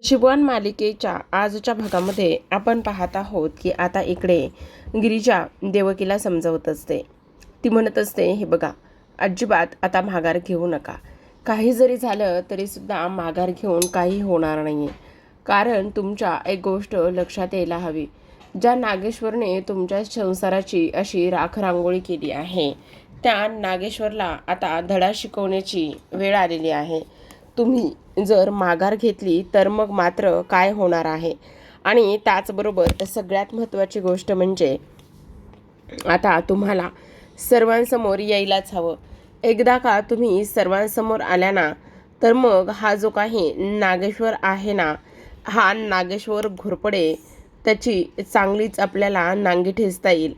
शिवण मालिकेच्या आजच्या भागामध्ये आपण पाहत आहोत की आता इकडे गिरिजा देवकीला समजवत असते. ती म्हणत असते, हे बघा, अजिबात आता माघार घेऊ नका. काही जरी झालं तरी सुद्धा माघार घेऊन काही होणार नाही आहे. कारण तुमच्या एक गोष्ट लक्षात यायला हवी, ज्या नागेश्वरने तुमच्या संसाराची अशी राखरांगोळी केली आहे, त्या नागेश्वरला आता धडा शिकवण्याची वेळ आलेली आहे. तुम्ही जर माघार घेतली तर मग मात्र काय होणार आहे. आणि त्याचबरोबर सगळ्यात महत्त्वाची गोष्ट म्हणजे आता तुम्हाला सर्वांसमोर यायलाच हवं. एकदा का तुम्ही सर्वांसमोर आल्या ना, तर मग हा जो काही नागेश्वर आहे ना, हा नागेश्वर घोरपडे, त्याची चांगलीच आपल्याला नांगी ठेचता येईल.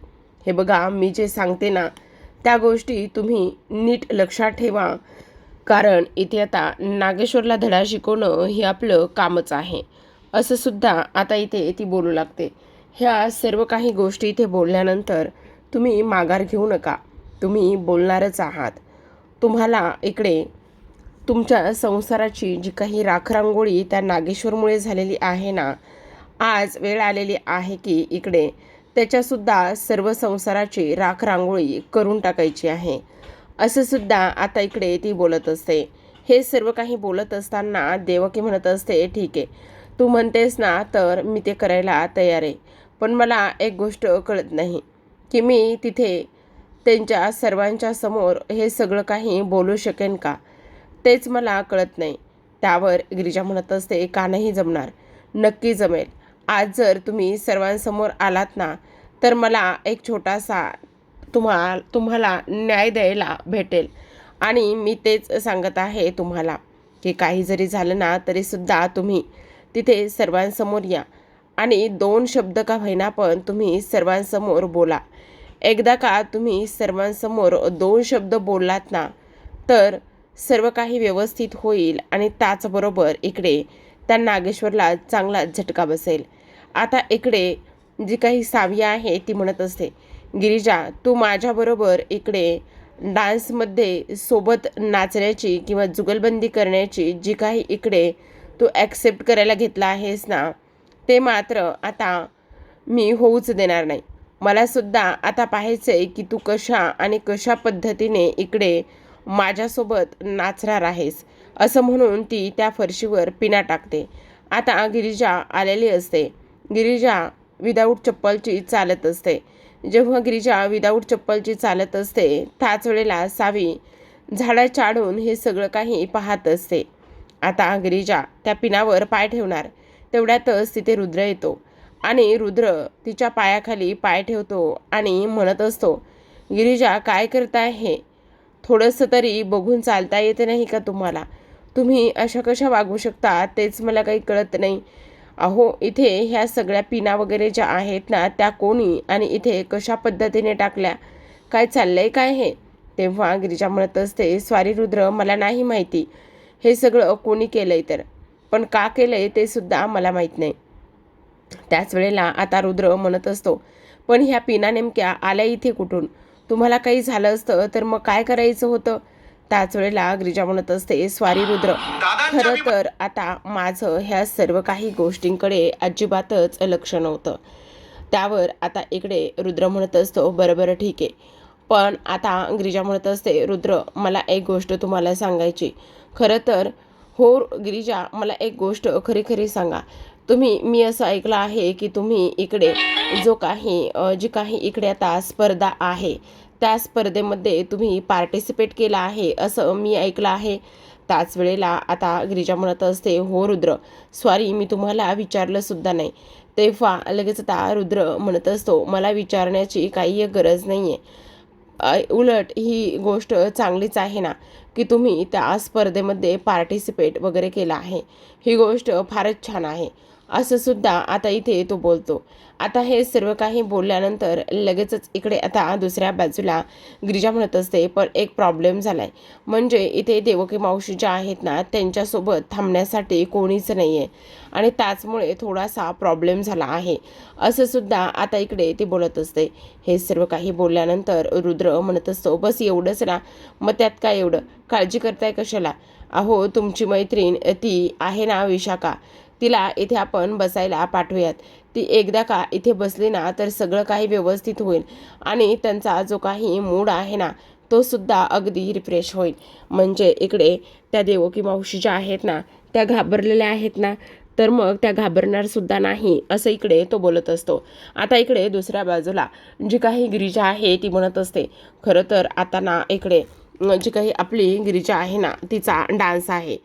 हे बघा, मी जे सांगते ना, त्या गोष्टी तुम्ही नीट लक्षात ठेवा. कारण इथे आता नागेश्वरला धडा शिकवणं हे आपलं कामच आहे, असं सुद्धा आता इथे ती बोलू लागते. ह्या सर्व काही गोष्टी इथे बोलल्यानंतर तुम्ही माघार घेऊ नका. तुम्ही बोलणारच आहात. तुम्हाला इकडे तुमच्या संसाराची जी काही राखरांगोळी त्या नागेश्वरमुळे झालेली आहे ना, आज वेळ आलेली आहे की इकडे त्याच्यासुद्धा सर्व संसाराची राखरांगोळी करून टाकायची आहे, असं सुद्धा आता इकडे ती बोलत असते. हे सर्व काही बोलत असताना देवकी म्हणत असते, ठीक आहे, तू म्हणतेस ना, तर मी ते करायला तयार आहे. पण मला एक गोष्ट कळत नाही की मी तिथे त्यांच्या सर्वांच्या समोर हे सगळं काही बोलू शकेन का, तेच मला कळत नाही. त्यावर गिरिजा म्हणत असते, का नाही जमणार? नक्की जमेल. आज जर तुम्ही सर्वांसमोर आलात ना, तर मला एक छोटासा तुम्हाला न्याय द्यायला भेटेल. आणि मी तेच सांगत आहे तुम्हाला की काही जरी झालं ना, तरीसुद्धा तुम्ही तिथे सर्वांसमोर या आणि 2 शब्द का होईना पण तुम्ही सर्वांसमोर बोला. एकदा का तुम्ही सर्वांसमोर 2 शब्द बोललात ना, तर सर्व काही व्यवस्थित होईल आणि त्याचबरोबर इकडे त्या नागेश्वरला चांगला झटका बसेल. आता इकडे जी काही साविया आहे ती म्हणत असते, गिरिजा, तू माझ्याबरोबर इकडे डान्समध्ये सोबत नाचण्याची किंवा जुगलबंदी करण्याची जी काही इकडे तू ॲक्सेप्ट करायला घेतला आहेस ना, ते मात्र आता मी होऊच देणार नाही. मलासुद्धा आता पाहायचं आहे की तू कशा आणि कशा पद्धतीने इकडे माझ्यासोबत नाचणार आहेस. असं म्हणून ती त्या फरशीवर पिना टाकते. आता गिरिजा आलेली असते. गिरिजा विदाऊट चप्पलची चालत असते. जेव्हा गिरिजा विदाऊट चप्पलची चालत असते, त्याच वेळेला सावी झाडाच्या आडून हे सगळं काही पाहत असते. आता गिरिजा त्या पिनावर पाय ठेवणार, तेवढ्यातच तिथे रुद्र येतो आणि रुद्र तिच्या पायाखाली पाय ठेवतो आणि म्हणत असतो, गिरिजा, काय करताय हे? थोडंसं तरी बघून चालता येते नाही का तुम्हाला? तुम्ही अशा कशा वागू शकता, तेच मला काही कळत नाही. अहो, इथे ह्या सगळ्या पिना वगैरे ज्या आहेत ना, त्या कोणी आणि इथे कशा पद्धतीने टाकल्या? काय चाललंय काय हे? तेव्हा गिरिजा म्हणत असते, सॉरी रुद्र, मला नाही माहिती हे सगळं कोणी केलंय तर, पण का केलंय ते सुद्धा मला माहीत नाही. त्याच वेळेला आता रुद्र म्हणत असतो, पण ह्या पिना नेमक्या आल्या इथे कुठून? तुम्हाला काही झालं असतं तर मग काय करायचं होतं? त्याच वेळेला गिरिजा म्हणत असते, स्वारी रुद्र, खरं तर आता माझं ह्या सर्व काही गोष्टींकडे अजिबातच लक्ष नव्हतं. त्यावर आता इकडे रुद्र म्हणत असतो, बरं ठीक आहे. पण आता गिरिजा म्हणत असते, रुद्र, मला एक गोष्ट तुम्हाला सांगायची. खरं तर हो गिरिजा, मला एक गोष्ट खरी खरी सांगा. मी असं ऐकलं आहे की तुम्ही इकडे जी काही इकडे आता स्पर्धा आहे, त्या स्पर्धेमध्ये तुम्ही पार्टिसिपेट केला आहे असं मी ऐकलं आहे. त्याच वेळेला आता गिरिजा म्हणत असते, हो रुद्र, सॉरी, मी तुम्हाला विचारलंसुद्धा नाही. तेव्हा लगेच आता रुद्र म्हणत असतो, मला विचारण्याची काही गरज नाही आहे. उलट ही गोष्ट चांगलीच आहे ना की तुम्ही त्या स्पर्धेमध्ये पार्टिसिपेट वगैरे केला आहे. ही गोष्ट फारच छान आहे, असं सुद्धा आता इथे तो बोलतो. आता हे सर्व काही बोलल्यानंतर लगेचच इकडे आता दुसऱ्या बाजूला गिरिजा म्हणत असते, पण एक प्रॉब्लेम झाला आहे. म्हणजे इथे देवकी मावशी ज्या आहेत ना, त्यांच्यासोबत थांबण्यासाठी कोणीच नाही आहे आणि त्याचमुळे थोडासा प्रॉब्लेम झाला आहे, असं सुद्धा आता इकडे ती बोलत असते. हे सर्व काही बोलल्यानंतर रुद्र म्हणत असतो, बस एवढंच ना, मग त्यात काय एवढं काळजी करताय कशाला? अहो, तुमची मैत्रीण ती आहे ना विशाखा, तिला इथे आपण बसायला पाठवूयात. ती एकदा का इथे बसली ना तर सगळं काही व्यवस्थित होईल आणि त्यांचा जो काही मूड आहे ना तो सुद्धा अगदी रिफ्रेश होईल. म्हणजे इकडे त्या देवकी मावशी ज्या आहेत ना त्या घाबरलेल्या आहेत ना, तर मग त्या घाबरणार सुद्धा नाही असं इकडे तो बोलत असतो. आता इकडे दुसऱ्या बाजूला जी काही गिरिजा आहे ती म्हणत असते, खरं तर आता ना इकडे जी काही आपली गिरिजा आहे ना तिचा डान्स आहे.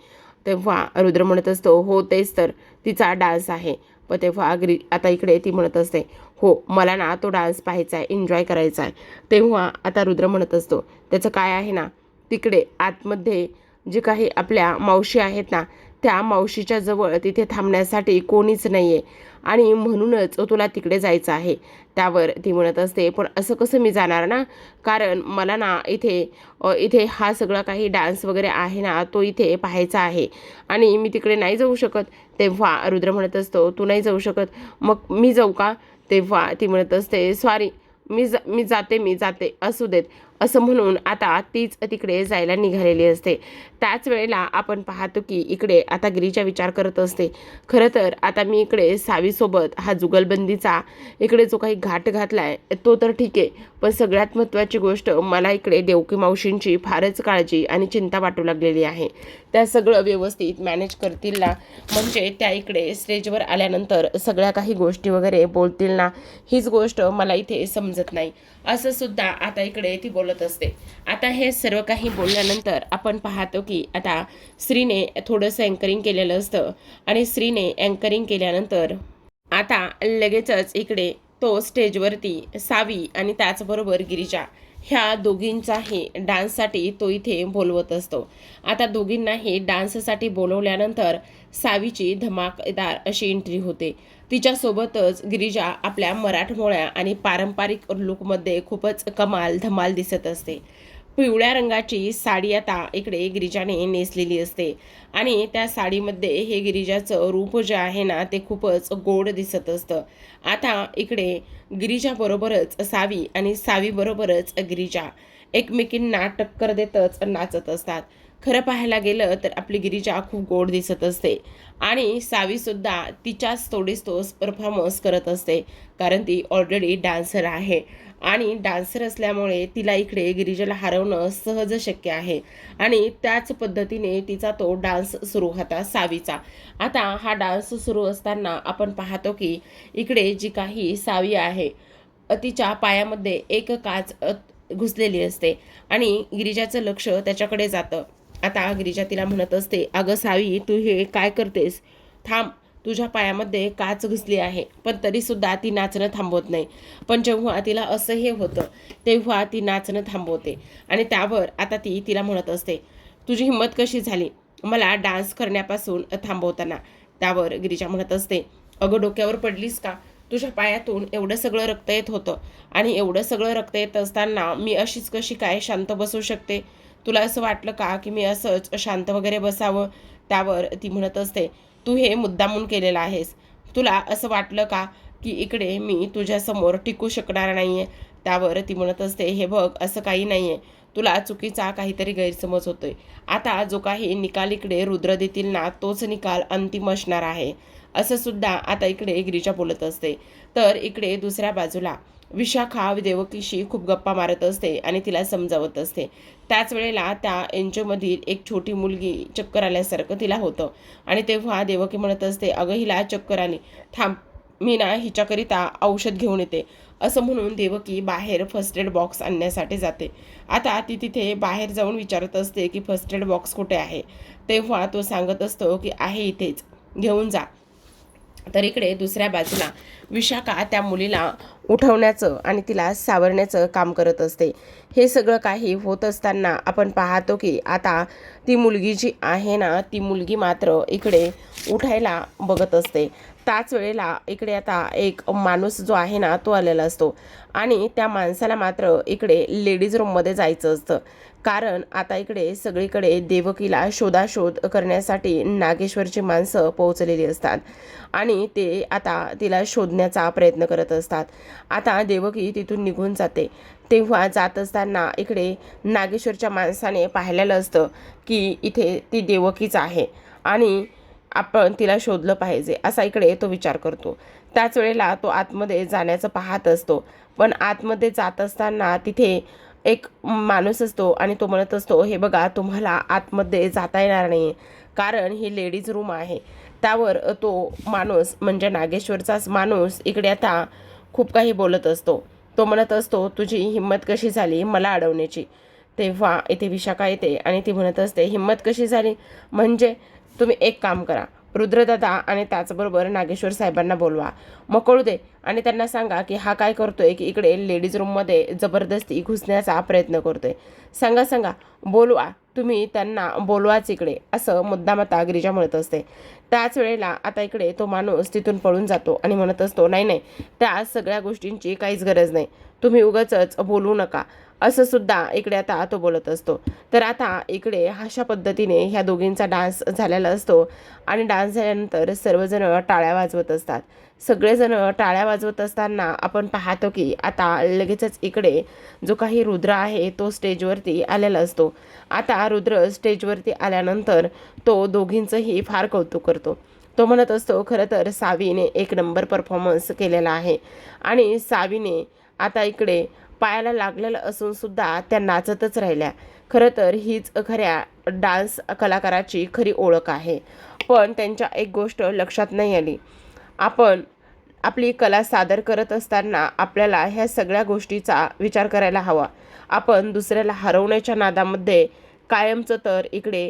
तेव्हा रुद्र म्हणत असतो, हो तेच तर, तिचा डान्स आहे. पण तेव्हा आता इकडे ती म्हणत असते, हो मला ना तो डान्स पाहायचा आहे, एन्जॉय करायचा आहे. तेव्हा आता रुद्र म्हणत असतो, त्याचं काय आहे ना, तिकडे आतमध्ये जी काही आपल्या मावशी आहेत ना त्या मावशीच्या जवळ तिथे थांबण्यासाठी कोणीच नाही आहे आणि म्हणूनच तुला तिकडे जायचं आहे. त्यावर ती म्हणत असते, पण असं कसं मी जाणार ना, कारण मला ना इथे हा सगळा काही डान्स वगैरे आहे ना तो इथे पाहायचा आहे आणि मी तिकडे नाही जाऊ शकत. तेव्हा रुद्र म्हणत असतो, तू नाही जाऊ शकत, मग मी जाऊ का? तेव्हा ती म्हणत असते, सॉरी, मी जाते, असू देत, असं म्हणून आता तीच तिकडे जायला निघालेली असते. त्याच वेळेला आपण पाहतो की इकडे आता गिरीजा विचार करत असते, खरं तर आता मी इकडे सावीसोबत हा जुगलबंदीचा इकडे जो काही घाट घातलाय तो तर ठीक आहे, पण सगळ्यात महत्त्वाची गोष्ट मला इकडे देवकी मावशींची फारच काळजी आणि चिंता वाटू लागलेली आहे. त्या सगळं व्यवस्थित मॅनेज करतील ना, म्हणजे त्या इकडे स्टेजवर आल्यानंतर सगळ्या काही गोष्टी वगैरे बोलतील ना, हीच गोष्ट मला इथे समजत नाही, असं सुद्धा आता इकडे ती बोलत असते. आता हे सर्व काही बोलल्यानंतर आपण पाहतो की आता श्रीने थोडंसं अँकरिंग केलेलं असतं आणि श्रीने अँकरिंग केल्यानंतर आता लगेचच इकडे तो स्टेजवरती सावी आणि त्याचबरोबर गिरिजा ह्या दोघींचाही डान्ससाठी तो इथे बोलवत असतो. आता दोघींनाही डान्ससाठी बोलवल्यानंतर सावीची धमाकेदार अशी एंट्री होते. तिच्यासोबतच गिरिजा आपल्या मराठमोळ्या आणि पारंपरिक लुकमध्ये खूपच कमाल धमाल दिसत असते. पिवळ्या रंगाची साडी आता इकडे गिरिजाने नेसलेली असते आणि त्या साडीमध्ये हे गिरिजाचं रूप जे आहे ना ते खूपच गोड दिसत असतं. आता इकडे गिरिजाबरोबरच सावी आणि सावीबरोबरच गिरिजा एकमेकींना टक्कर देतच नाचत असतात. खरं पाहायला गेलं तर आपली गिरिजा खूप गोड दिसत असते आणि सावीसुद्धा तिच्याच तोडीस तोच परफॉर्मन्स करत असते, कारण ती ऑलरेडी डान्सर आहे आणि डान्सर असल्यामुळे तिला इकडे गिरिजाला हरवणं सहज शक्य आहे आणि त्याच पद्धतीने तिचा तो डान्स सुरू होता सावीचा. आता हा डान्स सुरू असताना आपण पाहतो की इकडे जी काही सावी आहे तिच्या पायामध्ये एक काच घुसलेली असते आणि गिरिजाचं लक्ष त्याच्याकडे जातं. आता गिरिजा तिला म्हणत असते, अगं सावी, तू हे काय करतेस, थांब, तुझ्या पायामध्ये काच घुसली आहे. पण तरीसुद्धा ती नाचणं थांबवत नाही. पण जेव्हा तिला असं हे होतं तेव्हा ती नाचणं थांबवते आणि त्यावर आता ती तिला म्हणत असते, तुझी हिंमत कशी झाली मला डान्स करण्यापासून थांबवताना? त्यावर गिरिजा म्हणत असते, अगं डोक्यावर पडलीस का? तुझ्या पायातून एवढं सगळं रक्त येत होतं आणि एवढं सगळं रक्त येत असताना मी अशीच कशी काय शांत बसू शकते? तुला असं वाटलं का की मी असंच शांत वगैरे बसावं? त्यावर ती म्हणत असते, तू हे मुद्दामून केलेलं आहेस. तुला असं वाटलं का की इकडे मी तुझ्यासमोर टिकू शकणार नाही आहे? त्यावर ती म्हणत असते, हे बघ, असं काही नाही आहे, तुला चुकीचा काहीतरी गैरसमज होतोय. आता जो काही निकाल इकडे रुद्र देतील ना तोच निकाल अंतिम असणार आहे, असं सुद्धा आता इकडे गिरिजा बोलत असते. तर इकडे दुसऱ्या बाजूला विशाखा देवकीशी खूप गप्पा मारत असते आणि तिला समजावत असते. त्याच वेळेला त्या एनजीओमधील एक छोटी मुलगी चक्कर आल्यासारखं तिला होतं आणि तेव्हा देवकी म्हणत असते, अगं हिला चक्कर आली, थांब, मी ना हिच्याकरिता औषध घेऊन येते, असं म्हणून देवकी बाहेर फर्स्ट एड बॉक्स आणण्यासाठी जाते. आता ती तिथे बाहेर जाऊन विचारत असते की फर्स्ट एड बॉक्स कुठे आहे? तेव्हा तो सांगत असतो की आहे इथेच, घेऊन जा. तर इकडे दुसऱ्या बाजूला विशाखा त्या मुलीला उठवण्याचं आणि तिला सावरण्याचं काम करत असते. हे सगळं काही होत असताना आपण पाहतो की आता ती मुलगी जी आहे ना ती मुलगी मात्र इकडे उठायला बघत असते. त्याच वेळेला इकडे आता एक माणूस जो आहे ना तो आलेला असतो आणि त्या माणसाला मात्र इकडे लेडीज रूममध्ये जायचं असतं, कारण आता इकडे सगळीकडे देवकीला शोधाशोध करण्यासाठी नागेश्वरची माणसं पोहोचलेली असतात आणि ते आता तिला शोधण्याचा प्रयत्न करत असतात. आता देवकी तिथून निघून जाते. तेव्हा जात असताना इकडे नागेश्वरच्या माणसाने पाहिलेलं असतं की इथे ती देवकीच आहे आणि आपण तिला शोधलं पाहिजे असा इकडे तो विचार करतो. त्याच वेळेला तो आतमध्ये जाण्याचं पाहत असतो, पण आतमध्ये जात असताना तिथे एक माणूस असतो आणि तो म्हणत असतो, हे बघा तुम्हाला आतमध्ये जाता येणार नाही कारण ही लेडीज रूम आहे. त्यावर तो माणूस म्हणजे नागेश्वरचाच माणूस इकडे आता खूप काही बोलत असतो. तो म्हणत असतो, तुझी हिंमत कशी झाली मला अडवण्याची. तेव्हा इथे विशाखा येते आणि ती म्हणत असते, हिंमत कशी झाली म्हणजे तुम्ही एक काम करा, रुद्रदादा आणि त्याचबरोबर नागेश्वर साहेबांना बोलवा, मग कळू दे आणि त्यांना सांगा की हा काय करतोय की इकडे लेडीज रूममध्ये जबरदस्ती घुसण्याचा प्रयत्न करतोय. सांगा बोलवा, तुम्ही त्यांना बोलवाच इकडे, असं मुद्दाम आता गिरिजा म्हणत असते. त्याच वेळेला आता इकडे तो माणूस तिथून पळून जातो आणि म्हणत असतो, नाही त्या सगळ्या गोष्टींची काहीच गरज नाही, तुम्ही उगाचच बोलू नका, असं सुद्धा इकडे आता तो बोलत असतो. तर आता इकडे अशा पद्धतीने ह्या दोघींचा डान्स झालेला असतो आणि डान्स झाल्यानंतर सर्वजण टाळ्या वाजवत असतात. सगळेजण टाळ्या वाजवत असताना आपण पाहतो की आता लगेचच इकडे जो काही रुद्र आहे तो स्टेजवरती आलेला असतो. आता रुद्र स्टेजवरती आल्यानंतर तो दोघींचंही फार कौतुक करतो. तो म्हणत असतो, खरं तर सावीने एक नंबर परफॉर्मन्स केलेला आहे आणि सावीने आता इकडे पायाला लागलेलं असून सुद्धा त्या नाचतच राहिल्या. खरं तर हीच खऱ्या डान्स कलाकाराची खरी ओळख आहे. पण त्यांच्या एक गोष्ट लक्षात नाही आली, आपण आपली कला सादर करत असताना आपल्याला ह्या सगळ्या गोष्टीचा विचार करायला हवा. आपण दुसऱ्याला हरवण्याच्या नादामध्ये कायमचं तर इकडे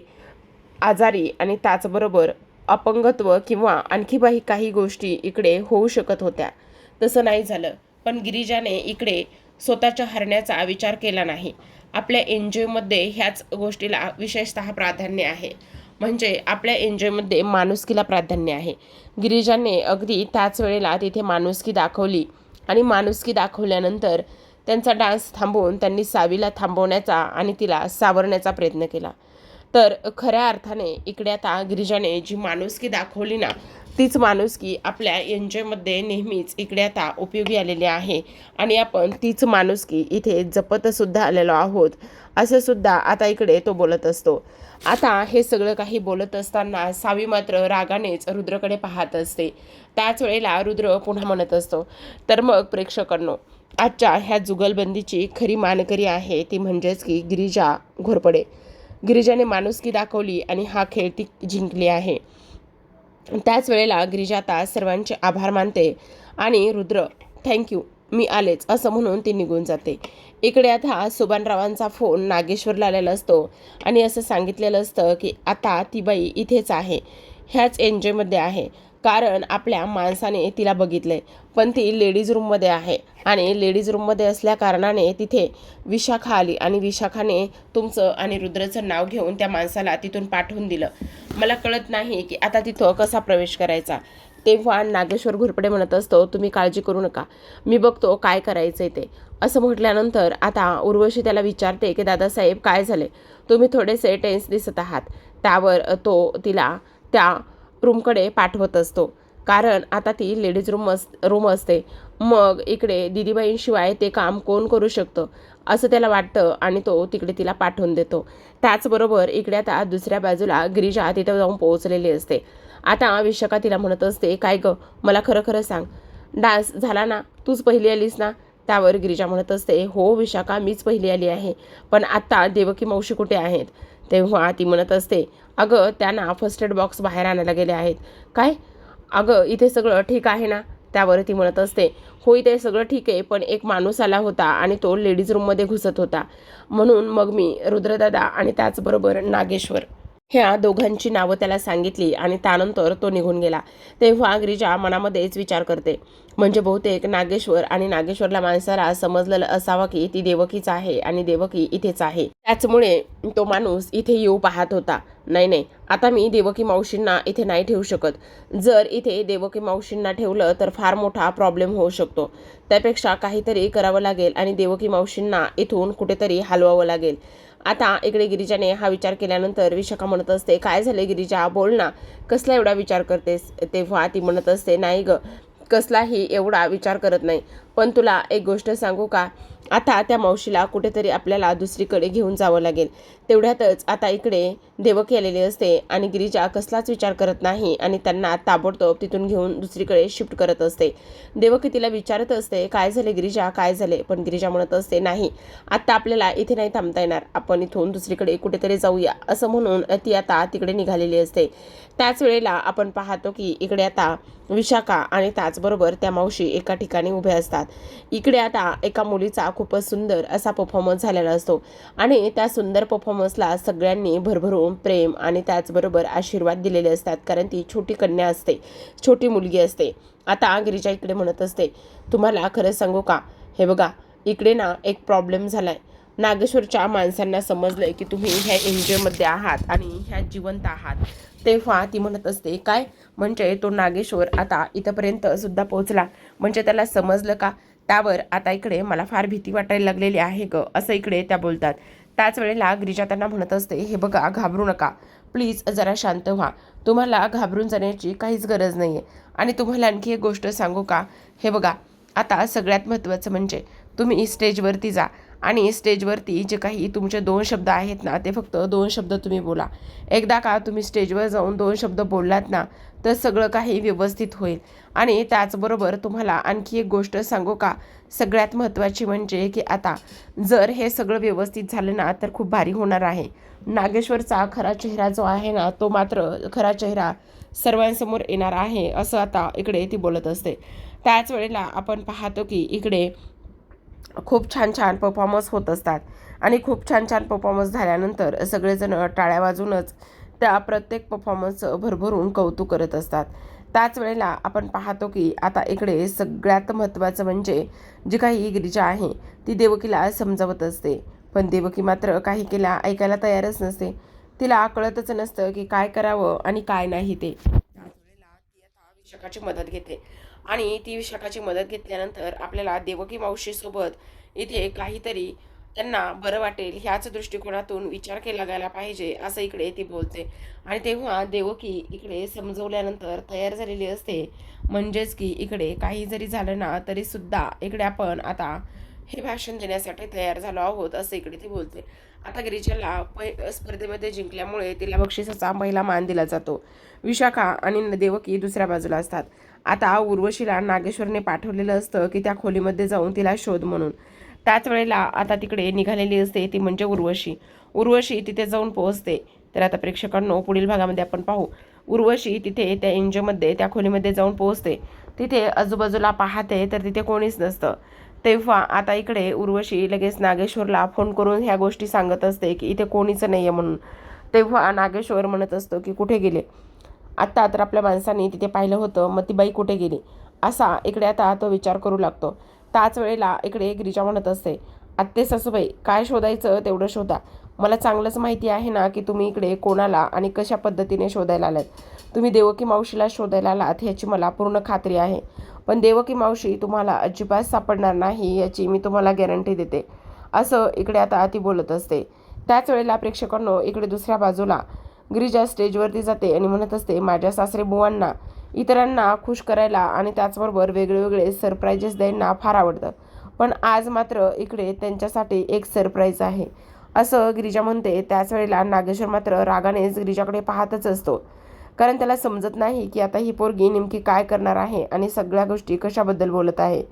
आजारी आणि त्याचबरोबर अपंगत्व किंवा आणखी काही गोष्टी इकडे होऊ शकत होत्या. तसं नाही झालं. पण गिरिजाने इकडे स्वतःच्या हरण्याचा विचार केला नाही. आपल्या एन्जॉयमध्ये ह्याच गोष्टीला विशेषतः प्राधान्य आहे, म्हणजे आपल्या एन्जॉयमध्ये माणुसकीला प्राधान्य आहे. गिरिजाने अगदी त्याच वेळेला तिथे माणुसकी दाखवली आणि माणुसकी दाखवल्यानंतर त्यांचा डान्स थांबवून त्यांनी सावीला थांबवण्याचा आणि तिला सावरण्याचा प्रयत्न केला. तर खऱ्या अर्थाने इकडे आता गिरिजाने जी माणुसकी दाखवली ना, तीच माणुसकी आपल्या एन्जॉयमध्ये नेहमीच इकडे आता उपयोगी आलेली आहे आणि आपण तीच माणुसकी इथे जपतसुद्धा आलेलो आहोत, असं सुद्धा आता इकडे तो बोलत असतो. आता हे सगळं काही बोलत असताना सावी मात्र रागानेच रुद्रकडे पाहत असते. त्याच वेळेला रुद्र पुन्हा म्हणत असतो, तर मग प्रेक्षकांनो, आजच्या ह्या जुगलबंदीची खरी मानकरी आहे ती म्हणजेच की गिरिजा घोरपडे. गिरिजाने माणुसकी दाखवली आणि हा खेळ ती जिंकली आहे. त्याच वेळेला गिरिजा आता सर्वांचे आभार मानते आणि रुद्र थँक्यू, मी आलेच, असं म्हणून ती निघून जाते. इकडे आता सुभानरावांचा फोन नागेश्वरला आलेला असतो आणि असं सांगितलेलं असतं की आता ती बाई इथेच आहे, ह्याच एन्जॉयमध्ये आहे, कारण आपल्या माणसाने तिला बघितलंय, पण ती लेडीज रूममध्ये आहे आणि लेडीज रूममध्ये असल्या कारणाने तिथे विशाखा आली आणि विशाखाने तुमचं आणि रुद्रचं नाव घेऊन त्या माणसाला तिथून पाठवून दिलं. मला कळत नाही की आता तिथं कसा प्रवेश करायचा. तेव्हा नागेश्वर घोरपडे म्हणत असतो, तुम्ही काळजी करू नका, मी बघतो काय करायचं ते. असं म्हटल्यानंतर आता उर्वशी त्याला विचारते की दादासाहेब काय झाले, तुम्ही थोडेसे टेन्स दिसत आहात. त्यावर तो तिला त्या रूमकडे पाठवत असतो, कारण आता ती लेडीज रूम असते. मग इकडे दिदीबाईंशिवाय ते काम कोण करू शकतं असं त्याला वाटतं आणि तो तिकडे तिला पाठवून देतो. त्याचबरोबर इकडे आता दुसऱ्या बाजूला गिरिजा तिथं जाऊन पोहोचलेली असते. आता विशाखा तिला म्हणत असते, काय गं मला खरं खरं सांग, डान्स झाला ना, तूच पहिली आलीस ना. त्यावर गिरिजा म्हणत असते, हो विशाखा मीच पहिली आली आहे, पण आत्ता देवकी मावशी कुठे आहेत. तेव्हा ती म्हणत असते, अगं त्यांना फर्स्ट एड बॉक्स बाहेर आणायला गेले आहेत. काय, अगं इथे सगळं ठीक आहे ना. त्यावर ती म्हणत असते, हो इथे सगळं ठीक आहे, पण एक माणूस आला होता आणि तो लेडीज रूममध्ये घुसत होता, म्हणून मग मी रुद्रदादा आणि त्याचबरोबर नागेश्वर ह्या दोघांची नावं त्याला सांगितली आणि त्यानंतर तो निघून गेला. तेव्हा गिरिजा मनामध्येच विचार करते, म्हणजे बहुतेक नागेश्वर आणि नागेश्वरला माणसाला समजलेलं असावं की ती देवकीच आहे आणि देवकी इथेच आहे, त्याचमुळे तो माणूस इथे येऊ पाहत होता. नाही, आता मी देवकी मावशींना इथे नाही ठेवू शकत. जर इथे देवकी मावशींना ठेवलं तर फार मोठा प्रॉब्लेम होऊ शकतो. त्यापेक्षा काहीतरी करावं लागेल आणि देवकी मावशींना इथून कुठेतरी हलवावं लागेल. आता इकडे गिरिजाने हा विचार केल्यानंतर विशाखा म्हणत असते, काय झाले गिरिजा, बोल ना, कसला एवढा विचार करतेस. तेव्हा ती म्हणत असते, नाही ग, कसलाही एवढा विचार करत नाही, पण तुला एक गोष्ट सांगू का, आता त्या मावशीला कुठेतरी आपल्याला दुसरीकडे घेऊन जावं लागेल. तेवढ्यातच आता इकडे देवकी आलेली असते आणि गिरिजा कसलाच विचार करत नाही आणि त्यांना ताबडतोब तिथून घेऊन दुसरीकडे शिफ्ट करत असते. देवकी तिला विचारत असते, काय झाले गिरिजा, काय झाले? पण गिरिजा म्हणत असते, नाही, आता आपल्याला इथे नाही थांबता येणार, आपण इथून दुसरीकडे कुठेतरी जाऊया, असं म्हणून ती आता तिकडे निघालेली असते. त्याच वेळेला आपण पाहतो की इकडे आता विशाखा आणि त्याचबरोबर त्या मावशी एका ठिकाणी उभ्या असतात. इकडे आता एका मुलीचा खूपच सुंदर असा परफॉर्मन्स झालेला असतो आणि त्या सुंदर परफॉर्मन्सला सगळ्यांनी भरभरून प्रेम आणि त्याचबरोबर आशीर्वाद दिलेले असतात, कारण ती छोटी कन्या असते, छोटी मुलगी असते. आता गिरिजा इकडे म्हणत असते, तुम्हाला खरं सांगू का, हे बघा, इकडे ना एक प्रॉब्लेम झालाय. नागेश्वरच्या माणसांना समजलंय की तुम्ही ह्या एनजीओमध्ये आहात आणि ह्या जिवंत आहात. तेव्हा ती म्हणत असते, काय म्हणजे तो नागेश्वर आता इथंपर्यंत सुद्धा पोहोचला, म्हणजे त्याला समजलं का? त्यावर आता इकडे मला फार भीती वाटायला लागलेली आहे ग, असं इकडे त्या बोलतात. त्याच वेळेला गिरिजा त्यांना म्हणत असते, हे बघा, घाबरू नका, प्लीज जरा शांत व्हा, तुम्हाला घाबरून जाण्याची काहीच गरज नाही आहे. आणि तुम्हाला आणखी एक गोष्ट सांगू का, हे बघा, आता सगळ्यात महत्त्वाचं म्हणजे तुम्ही स्टेजवरती जा आणि स्टेजवरती जे काही तुमचे 2 शब्द आहेत ना, ते फक्त 2 शब्द तुम्ही बोला. एकदा का तुम्ही स्टेजवर जाऊन 2 शब्द बोललात ना, तर सगळं काही व्यवस्थित होईल. आणि त्याचबरोबर तुम्हाला आणखी एक गोष्ट सांगू का, सगळ्यात महत्त्वाची म्हणजे की आता जर हे सगळं व्यवस्थित झालं ना, तर खूप भारी होणार आहे. नागेश्वरचा खरा चेहरा जो आहे ना, तो मात्र खरा चेहरा सर्वांसमोर येणार आहे, असं आता इकडे ती बोलत असते. त्याच वेळेला आपण पाहतो की इकडे खूप छान छान परफॉर्मन्स होत असतात आणि खूप छान छान परफॉर्मन्स झाल्यानंतर सगळेजण टाळ्या वाजूनच त्या प्रत्येक परफॉर्मन्सचं भरभरून कौतुक करत असतात. त्याच वेळेला आपण पाहतो की आता इकडे सगळ्यात महत्त्वाचं म्हणजे जी काही गिरिजा आहे ती देवकीला समजावत असते, पण देवकी मात्र काही केला ऐकायला तयारच नसते. तिला कळतच नसतं की काय करावं आणि काय नाही ते. त्याच वेळेला ती आता विशाखाची मदत घेते आणि ती विशाखाची मदत घेतल्यानंतर आपल्याला देवकी मावशीसोबत इथे काहीतरी त्यांना बरं वाटेल ह्याच दृष्टिकोनातून विचार केला गेला पाहिजे, असं इकडे ती बोलते. आणि तेव्हा देवकी इकडे समजवल्यानंतर तयार झालेली असते. म्हणजेच की इकडे काही जरी झालं ना, तरी सुद्धा इकडे आपण आता हे भाषण देण्यासाठी तयार झालो आहोत, असं इकडे ती बोलते. आता गिरिजाला स्पर्धेमध्ये जिंकल्यामुळे तिला बक्षिसाचा पहिला मान दिला जातो. विशाखा आणि देवकी दुसऱ्या बाजूला असतात. आता उर्वशीला नागेश्वरने पाठवलेलं असतं की त्या खोलीमध्ये जाऊन तिला शोध म्हणून. त्याच वेळेला आता तिकडे निघालेली असते ती म्हणजे उर्वशी. उर्वशी तिथे जाऊन पोहोचते. तर आता प्रेक्षकांनो, पुढील भागामध्ये आपण पाहू, उर्वशी तिथे त्या एनजीओमध्ये त्या खोलीमध्ये जाऊन पोहोचते. तिथे आजूबाजूला पाहते तर तिथे कोणीच नसतं. तेव्हा आता इकडे उर्वशी लगेच नागेश्वरला फोन करून ह्या गोष्टी सांगत असते की इथे कोणीच नाही आहे म्हणून. तेव्हा नागेश्वर म्हणत असतो की कुठे गेले, आत्ता तर आपल्या माणसाने तिथे पाहिलं होतं, मग ती बाई कुठे गेली, असा इकडे आता तो विचार करू लागतो. त्याच वेळेला इकडे गिरिजा म्हणत असते, आत्ते सासूबाई, काय शोधायचं तेवढं शोधा, मला चांगलंच माहिती आहे ना की तुम्ही इकडे कोणाला आणि कशा पद्धतीने शोधायला आलात. तुम्ही देवकी मावशीला शोधायला आलात ह्याची मला पूर्ण खात्री आहे, पण देवकी मावशी तुम्हाला अजिबात सापडणार नाही याची मी तुम्हाला गॅरंटी देते, असं इकडे आता ती बोलत असते. त्याच वेळेला प्रेक्षकांनो, इकडे दुसऱ्या बाजूला गिरिजा स्टेजवरती जाते आणि म्हणत असते, माझ्या सासरे बुवांना इतरांना खुश करायला आणि त्याचबरोबर वेगळे सरप्राईजेस द्यायला फार आवडतं, पण आज मात्र इकडे त्यांच्यासाठी एक सरप्राईज आहे, असं गिरिजा म्हणते. त्याच वेळेला नागेश्वर मात्र रागानेच गिरिजाकडे पाहतच असतो, कारण त्याला समजत नाही की आता ही पोरगी नेमकी काय करणार आहे आणि सगळ्या गोष्टी कशाबद्दल बोलत आहे.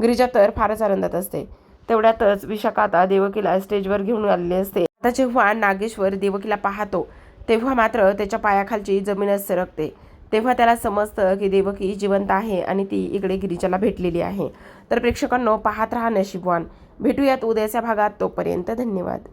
गिरिजा तर फारच आनंदात असते. तेवढ्यातच विशाखा आता देवकीला स्टेजवर घेऊन आलेली असते. आता जेव्हा नागेश्वर देवकीला पाहतो तेव्हा मात्र त्याच्या पायाखालची जमीनच सरकते. तेव्हा त्याला समजतं की देवकी जिवंत आहे आणि ती इकडे गिरिजाला भेटलेली आहे. तर प्रेक्षकांनो, पाहत राहा नशीबवान. भेटूयात उद्याच्या भागात. तोपर्यंत धन्यवाद.